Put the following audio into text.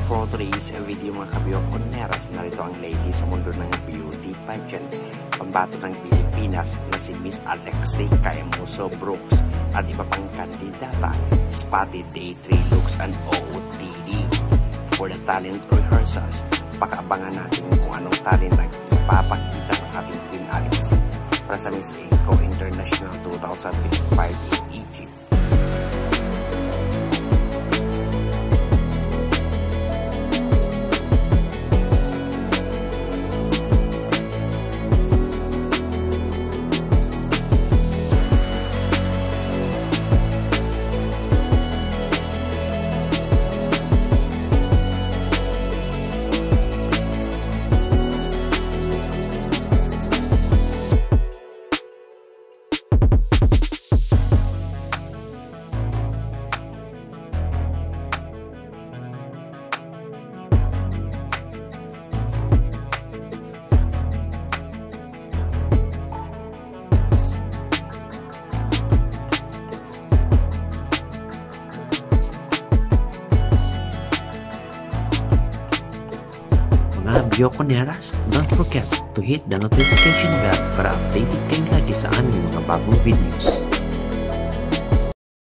For today's video mga kabiyok-koneras, narito ang lady sa mundo ng beauty pageant. Pambato ng Pilipinas na si Miss Alexei Cayamuso Brooks at iba pang kandidata, spotted day 3 looks and OOTD. For the talent rehearsals, pakaabangan natin kung anong talent ang ipapakita ng ating Queen Alexei para sa Miss Eco International 2025 in Egypt. Mga Biyokoneras, don't forget to hit the notification bell para updated kayo lagi sa aming mga bagong videos.